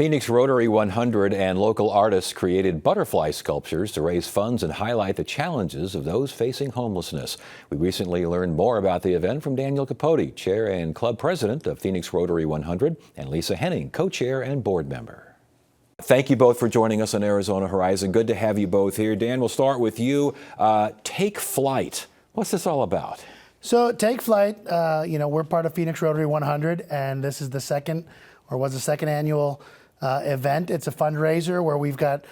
Phoenix Rotary 100 and local artists created butterfly sculptures to raise funds and highlight the challenges of those facing homelessness. We recently learned more about the event from Daniel Capote, Chair and Club President of Phoenix Rotary 100, and Lisa Henning, Co-Chair and Board Member. Thank you both for joining us on Arizona Horizon. Good to have you both here. Dan, we'll start with you. Take Flight. What's this all about? So Take Flight, we're part of Phoenix Rotary 100, and this is the second annual event. It's a fundraiser where we've got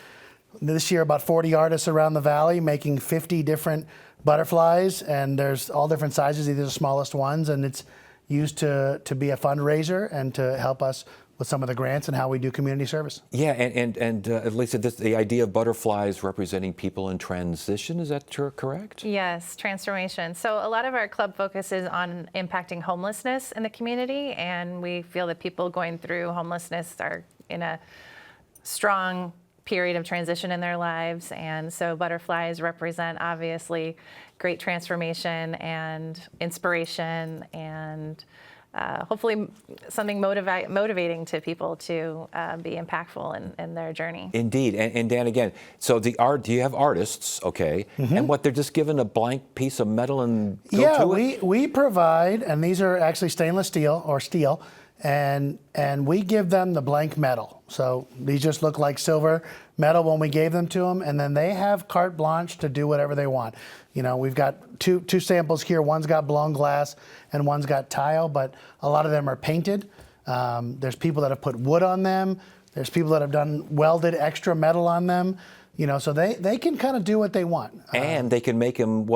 this year about 40 artists around the valley making 50 different butterflies, and there's all different sizes. These are the smallest ones, and it's used to be a fundraiser and to help us with some of the grants and how we do community service. Yeah, and Lisa, the idea of butterflies representing people in transition, is that correct? Yes, transformation. So a lot of our club focuses on impacting homelessness in the community, and we feel that people going through homelessness are in a strong period of transition in their lives, and so butterflies represent obviously great transformation and inspiration and hopefully something motivating to people to be impactful in their journey. Indeed, and Dan, again, so do you have artists, okay, and what, they're just given a blank piece of metal and go to it? We provide, and these are actually stainless steel or steel, and we give them the blank metal. So these just look like silver metal when we gave them to them, and then they have carte blanche to do whatever they want. You know, we've got two samples here. One's got blown glass and one's got tile, but a lot of them are painted. There's people that have put wood on them. There's people that have done welded extra metal on them. You know, so they can kind of do what they want. And they can make them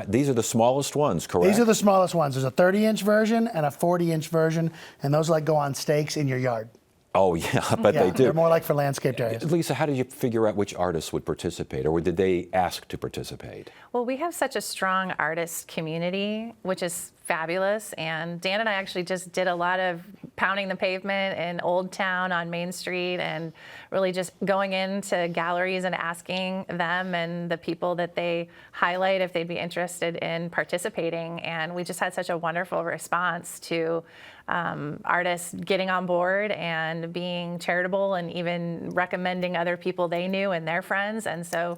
these are the smallest ones, correct? These are the smallest ones. There's a 30-inch version and a 40-inch version, and those like go on stakes in your yard. Oh, yeah, I bet they do. They're more like for landscaped areas. Lisa, how did you figure out which artists would participate, or did they ask to participate? Well, we have such a strong artist community, which is fabulous, and Dan and I actually just did a lot of pounding the pavement in Old Town on Main Street and really just going into galleries and asking them and the people that they highlight if they'd be interested in participating, and we just had such a wonderful response to artists getting on board and being charitable and even recommending other people they knew and their friends. And so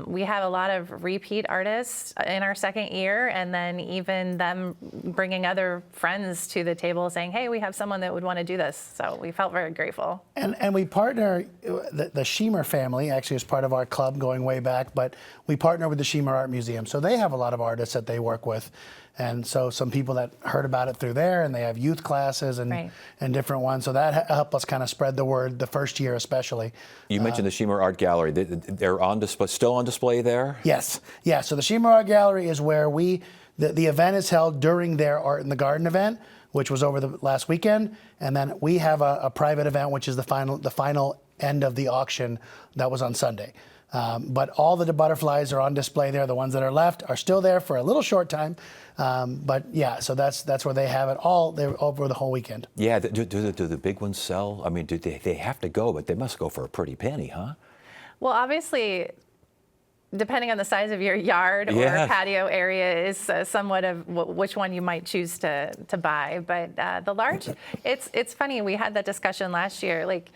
we have a lot of repeat artists in our second year, and then even them bringing other friends to the table saying, hey, we have someone that would want to do this. So we felt very grateful. And we partner, the Shemer family actually is part of our club going way back, but we partner with the Shemer Art Museum. So they have a lot of artists that they work with. And so some people that heard about it through there, and they have youth classes and different ones. So that helped us kind of spread the word the first year especially. You mentioned the Shemer Art Gallery. They're on display, still on display there? Yes. Yeah, so the Shemer Art Gallery is where the event is held during their Art in the Garden event, which was over the last weekend. And then we have a private event, which is the final end of the auction that was on Sunday. But all the butterflies are on display there. The ones that are left are still there for a little short time. But yeah, so that's where they have it all. They're over the whole weekend. Yeah, do the big ones sell? I mean, they have to go, but they must go for a pretty penny, huh? Well, obviously, depending on the size of your yard or patio area is somewhat of which one you might choose to buy. But the large, it's funny, we had that discussion last year. Like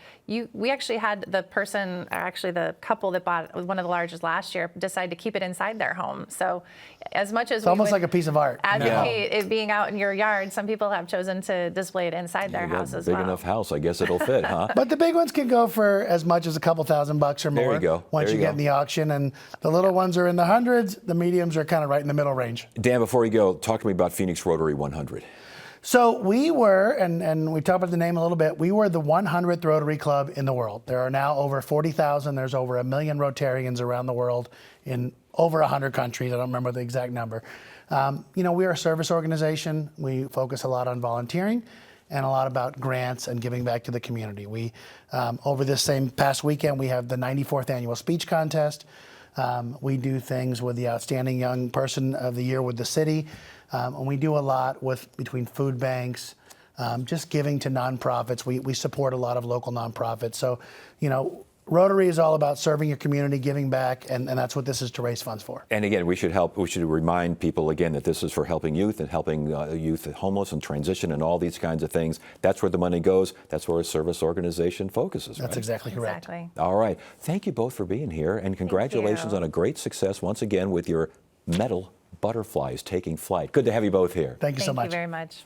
we actually had the couple that bought one of the largest last year decide to keep it inside their home. So as much as it's almost like a piece of art. Advocate it being out in your yard, some people have chosen to display it inside their house as well. Big enough house, I guess it'll fit, huh? But the big ones can go for as much as a couple $1,000 or more. There you go. Once you get in the auction, and the little ones are in the hundreds, the mediums are kind of right in the middle range. Dan, before you go, talk to me about Phoenix Rotary 100. So we were, and we talked about the name a little bit, we were the 100th Rotary Club in the world. There are now over 40,000. There's over 1 million Rotarians around the world in over 100 countries. I don't remember the exact number. We are a service organization. We focus a lot on volunteering and a lot about grants and giving back to the community. We, over this same past weekend, we have the 94th annual speech contest. We do things with the Outstanding Young Person of the Year with the city. And we do a lot between food banks, just giving to nonprofits. We support a lot of local nonprofits. So, Rotary is all about serving your community, giving back, and that's what this is to raise funds for. And again, we should remind people again that this is for helping youth and helping youth homeless and transition and all these kinds of things. That's where the money goes. That's where a service organization focuses. That's right? exactly correct. Exactly. All right. Thank you both for being here, and congratulations you. on a great success once again with your metal butterflies taking flight. Good to have you both here. Thank you so much. Thank you very much.